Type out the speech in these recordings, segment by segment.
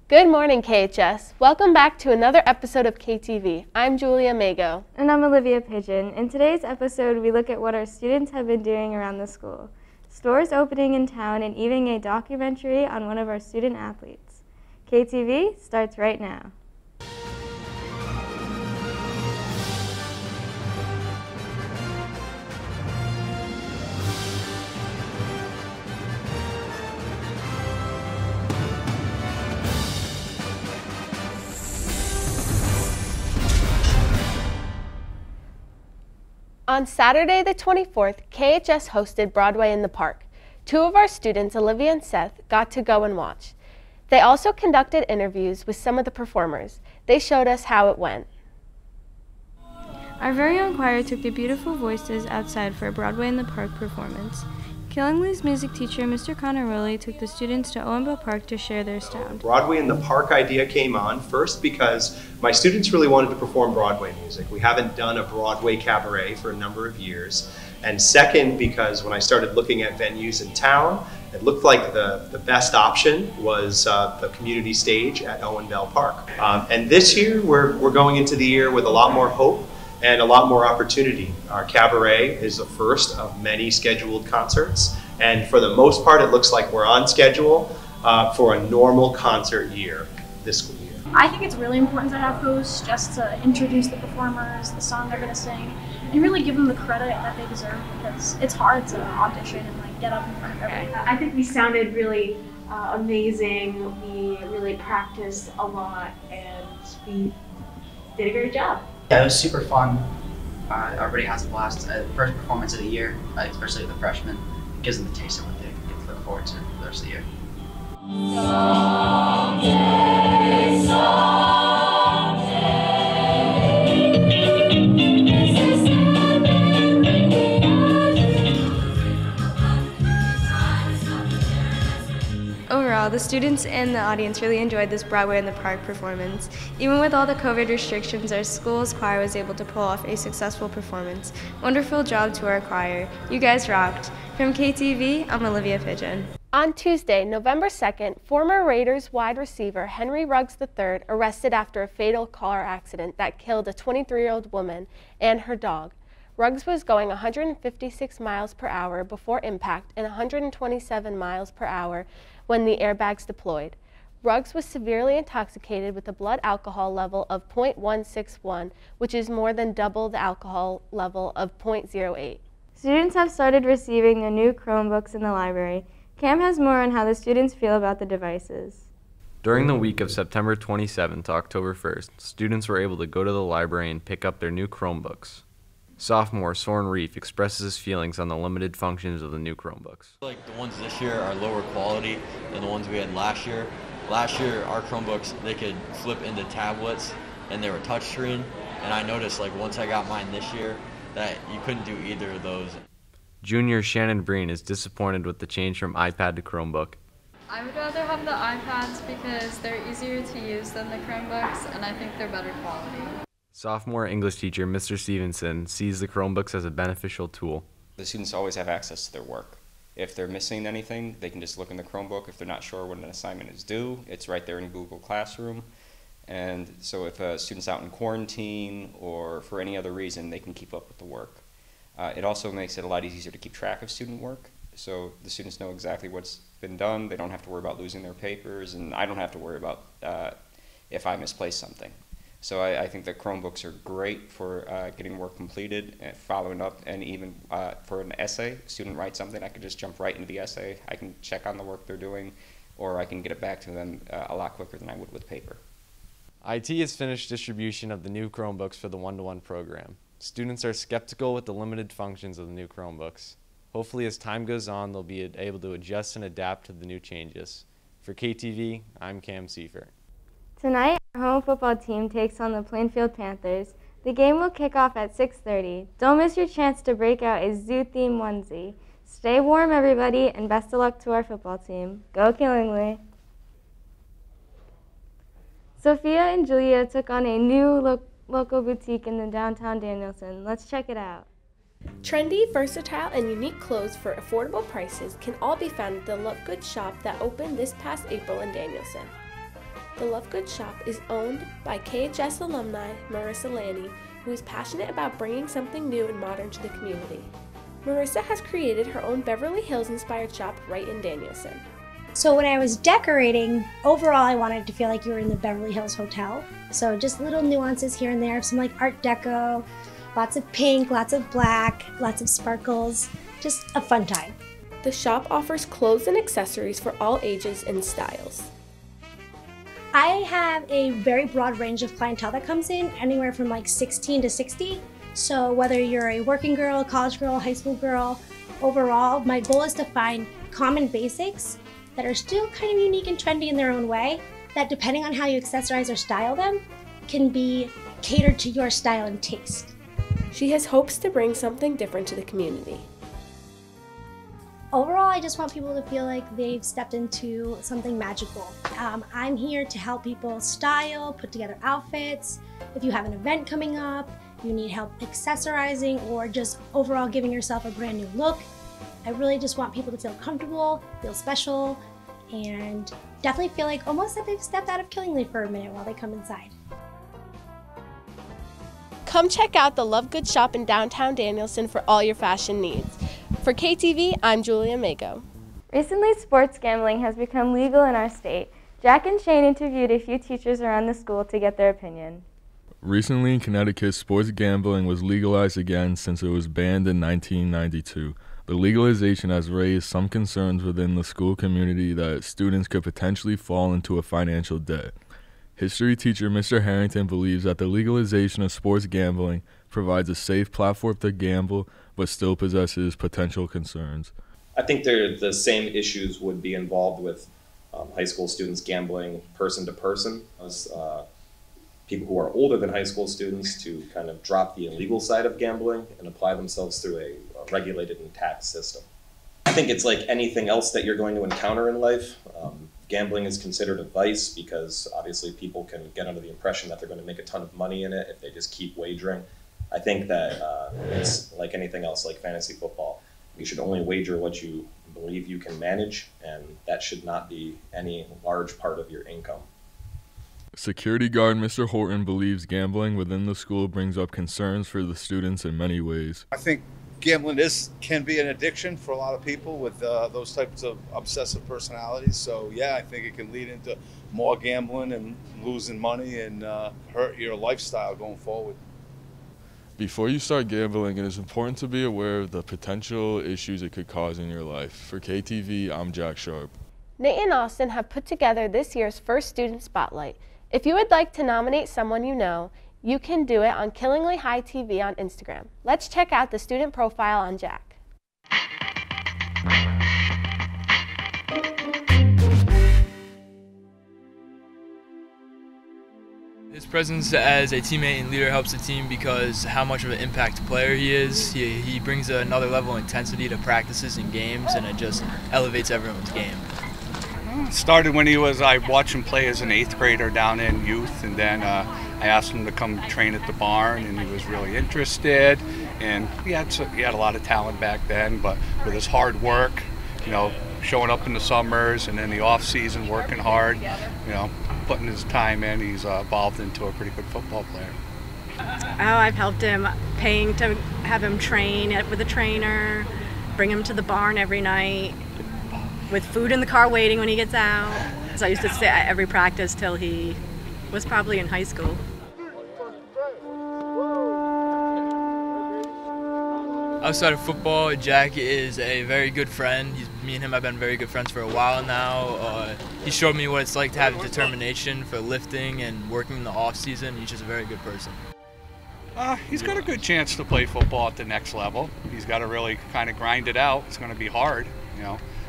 Good morning, KHS. Welcome back to another episode of KTV. I'm Julia Mago. And I'm Olivia Pigeon. In today's episode, we look at what our students have been doing around the school, stores opening in town, and even a documentary on one of our student athletes. KTV starts right now. On Saturday the 24th, KHS hosted Broadway in the Park. Two of our students, Olivia and Seth, got to go and watch. They also conducted interviews with some of the performers. They showed us how it went. Our very own choir took the beautiful voices outside for a Broadway in the Park performance. Killingly's music teacher, Mr. Connor Rowley, took the students to Owenville Park to share their sound. Broadway in the Park idea came on first because my students really wanted to perform Broadway music. We haven't done a Broadway cabaret for a number of years. And second, because when I started looking at venues in town, it looked like the best option was the community stage at Owenville Park. And this year, we're going into the year with a lot more hope and a lot more opportunity. Our cabaret is the first of many scheduled concerts, and for the most part it looks like we're on schedule for a normal concert year this school year. I think it's really important to have hosts just to introduce the performers, the song they're going to sing, and really give them the credit that they deserve, because it's hard to audition and get up in front of everyone. I think we sounded really amazing. We really practiced a lot and we did a great job. Yeah, it was super fun. Everybody has a blast. First performance of the year, especially the freshmen. It gives them the taste of what they get to look forward to for the rest of the year. Overall, the students and the audience really enjoyed this Broadway in the Park performance. Even with all the COVID restrictions, our school's choir was able to pull off a successful performance. Wonderful job to our choir. You guys rocked. From KTV, I'm Olivia Pigeon. On Tuesday, November 2nd, former Raiders wide receiver Henry Ruggs III arrested after a fatal car accident that killed a 23-year-old woman and her dog. Ruggs was going 156 miles per hour before impact and 127 miles per hour when the airbags deployed. Ruggs was severely intoxicated with a blood alcohol level of 0.161, which is more than double the alcohol level of 0.08. Students have started receiving the new Chromebooks in the library. Cam has more on how the students feel about the devices. During the week of September 27th to October 1st, students were able to go to the library and pick up their new Chromebooks. Sophomore Soren Reef expresses his feelings on the limited functions of the new Chromebooks. Like the ones this year are lower quality than the ones we had last year. Last year, our Chromebooks, they could flip into tablets and they were touchscreen. And I noticed like once I got mine this year that you couldn't do either of those. Junior Shannon Breen is disappointed with the change from iPad to Chromebook. I would rather have the iPads because they're easier to use than the Chromebooks, and I think they're better quality. Sophomore English teacher Mr. Stevenson sees the Chromebooks as a beneficial tool. The students always have access to their work. If they're missing anything, they can just look in the Chromebook. If they're not sure when an assignment is due, it's right there in Google Classroom. And so if a student's out in quarantine or for any other reason, they can keep up with the work. It also makes it a lot easier to keep track of student work. So the students know exactly what's been done. They don't have to worry about losing their papers, and I don't have to worry about if I misplace something. So I think that Chromebooks are great for getting work completed, and following up, and even for an essay. A student writes something, I can just jump right into the essay. I can check on the work they're doing, or I can get it back to them a lot quicker than I would with paper. IT has finished distribution of the new Chromebooks for the one-to-one program. Students are skeptical with the limited functions of the new Chromebooks. Hopefully as time goes on, they'll be able to adjust and adapt to the new changes. For KTV, I'm Cam Seifert. Tonight, our home football team takes on the Plainfield Panthers. The game will kick off at 6:30. Don't miss your chance to break out a zoo-themed onesie. Stay warm, everybody, and best of luck to our football team. Go Killingly! Sophia and Julia took on a new local boutique in the downtown Danielson. Let's check it out. Trendy, versatile, and unique clothes for affordable prices can all be found at the Look Good shop that opened this past April in Danielson. The Love Good Shop is owned by KHS alumni Marissa Lanny, who is passionate about bringing something new and modern to the community. Marissa has created her own Beverly Hills-inspired shop right in Danielson. So when I was decorating, overall I wanted it to feel like you were in the Beverly Hills Hotel. So just little nuances here and there, some like art deco, lots of pink, lots of black, lots of sparkles, just a fun time. The shop offers clothes and accessories for all ages and styles. I have a very broad range of clientele that comes in, anywhere from like 16 to 60. So whether you're a working girl, college girl, high school girl, overall, my goal is to find common basics that are still kind of unique and trendy in their own way, that depending on how you accessorize or style them, can be catered to your style and taste. She has hopes to bring something different to the community. Overall, I just want people to feel like they've stepped into something magical. I'm here to help people style, put together outfits. If you have an event coming up, you need help accessorizing, or just overall giving yourself a brand new look, I really just want people to feel comfortable, feel special, and definitely feel like almost that they've stepped out of Killingly for a minute while they come inside. Come check out the Love Good Shop in downtown Danielson for all your fashion needs. For KTV, I'm Julia Mago. Recently, sports gambling has become legal in our state. Jack and Shane interviewed a few teachers around the school to get their opinion. Recently in Connecticut, sports gambling was legalized again since it was banned in 1992. The legalization has raised some concerns within the school community that students could potentially fall into a financial debt. History teacher Mr. Harrington believes that the legalization of sports gambling provides a safe platform to gamble, but still possesses potential concerns. I think the same issues would be involved with high school students gambling person to person, as people who are older than high school students to kind of drop the illegal side of gambling and apply themselves through a regulated and taxed system. I think it's like anything else that you're going to encounter in life. Gambling is considered a vice because obviously people can get under the impression that they're going to make a ton of money in it if they just keep wagering. I think that it's like anything else, like fantasy football. You should only wager what you believe you can manage, and that should not be any large part of your income. Security guard Mr. Horton believes gambling within the school brings up concerns for the students in many ways. I think gambling can be an addiction for a lot of people with those types of obsessive personalities. So yeah, I think it can lead into more gambling and losing money and hurt your lifestyle going forward. Before you start gambling, it is important to be aware of the potential issues it could cause in your life. For KTV, I'm Jack Sharp. Nate and Austin have put together this year's first Student Spotlight. If you would like to nominate someone you know, you can do it on killinglyhightv on Instagram. Let's check out the student profile on Jack. His presence as a teammate and leader helps the team because how much of an impact player he is. He brings another level of intensity to practices and games, and it just elevates everyone's game. Started when I watched him play as an 8th grader down in youth, and then I asked him to come train at the barn, and he was really interested. And he had a lot of talent back then, but with his hard work, showing up in the summers and in the off season, working hard, putting his time in, he's evolved into a pretty good football player. I've helped him, paying to have him train with a trainer, bring him to the barn every night, with food in the car waiting when he gets out. So I used to stay at every practice till he was probably in high school. Outside of football, Jack is a very good friend. Me and him have been very good friends for a while now. He showed me what it's like to have determination for lifting and working in the off season. He's just a very good person. He's got a good chance to play football at the next level. He's got to really kind of grind it out. It's going to be hard,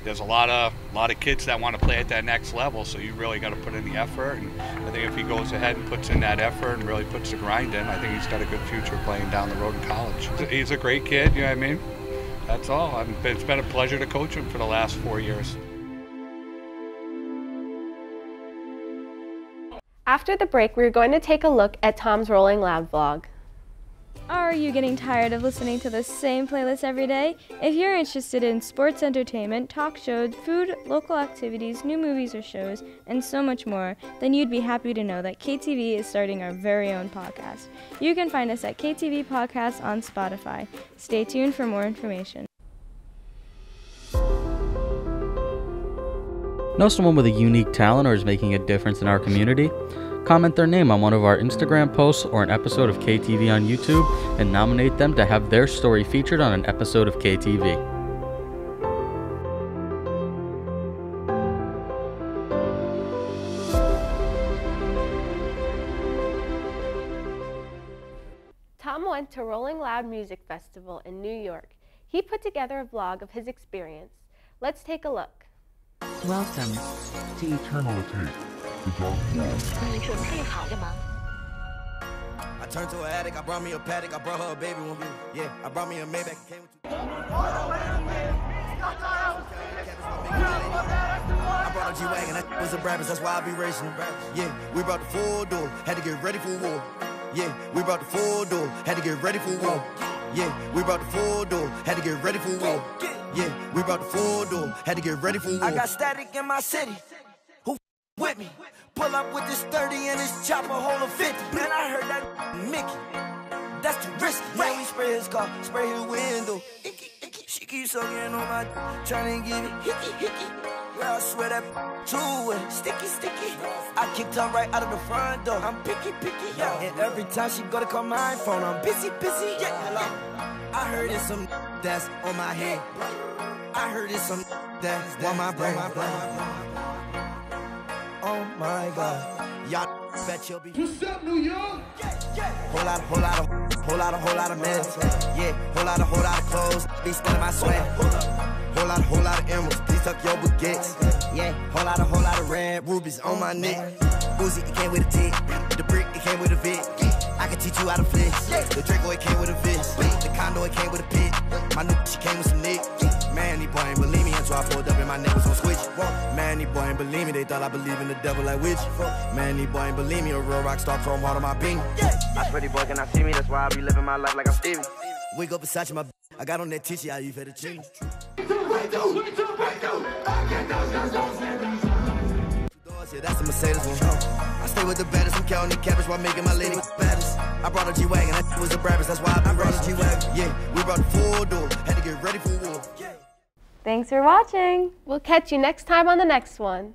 There's a lot of kids that want to play at that next level, so you really got to put in the effort. And I think if he goes ahead and puts in that effort and really puts the grind in, I think he's got a good future playing down the road in college. He's a great kid, you know what I mean? That's all. It's been a pleasure to coach him for the last 4 years. After the break, we're going to take a look at Tom's Rolling Loud vlog. All Are you getting tired of listening to the same playlist every day? If you're interested in sports entertainment, talk shows, food, local activities, new movies or shows, and so much more, then you'd be happy to know that KTV is starting our very own podcast. You can find us at KTV Podcast on Spotify. Stay tuned for more information. Know someone with a unique talent or is making a difference in our community? Comment their name on one of our Instagram posts or an episode of KTV on YouTube and nominate them to have their story featured on an episode of KTV. Tom went to Rolling Loud Music Festival in New York. He put together a vlog of his experience. Let's take a look. Welcome to Eternity, the Dark World. I turned to an addict, I brought me a paddock, I brought her a baby one view. Yeah, I brought me a Maybach, came with I brought a G-Wagon, that was a Brabus, that's why I be racing. Yeah, we brought the full door, had to get ready for war. Yeah, we brought the full door, had to get ready for war. Yeah, we brought the full door, had to get ready for war. Yeah, we brought the full door, had to get ready for war. I got static in my city. Who with me? Pull up with this 30 and this chopper hold a 50. Man, I heard that Mickey. That's too risky. Yeah, we spray his car, spray his window. Icky, icky. She keeps sucking on my trying to get it hickey, hickey. Yeah, I swear that too wet. Sticky, sticky. I kicked her right out of the front door. I'm picky, picky. Yeah. And every time she go to call my phone, I'm busy, busy. Yeah. Hello. I heard it's some that's on my head. I heard it's some that's on my brain. Oh my God, y'all bet you'll be. What's up, New York? Whole lot of men. Yeah, whole lot of clothes. Be spending my sweat. Whole lot of emeralds. Please tuck your baguettes. Yeah, whole lot of red rubies on my neck. Uzi, it came with a tick. The brick, it came with a vid. I can teach you how to flick. The Draco, it came with a fist. The condo, it came with a pit. My new, she came with some nick. Man, these boy ain't believe me until I pulled up and my neck was on switch. Man, these boy ain't believe me, they thought I believe in the devil like witch. Man, these boy ain't believe me, a real rock star, chrome heart on my beam. I swear these boy cannot see me, that's why I be living my life like I'm Stevie. Wake up beside you, my I got on that titchy, how you fed the chili. Yeah, that's a Mercedes one. I stay with the baddest, I'm counting the cabbage while making my lady baddest. I brought a G-Wagon, that was a Brabus, that's why I brought a G-Wagon. Yeah, we brought the full door, had to get ready for war. Thanks for watching. We'll catch you next time on the next one.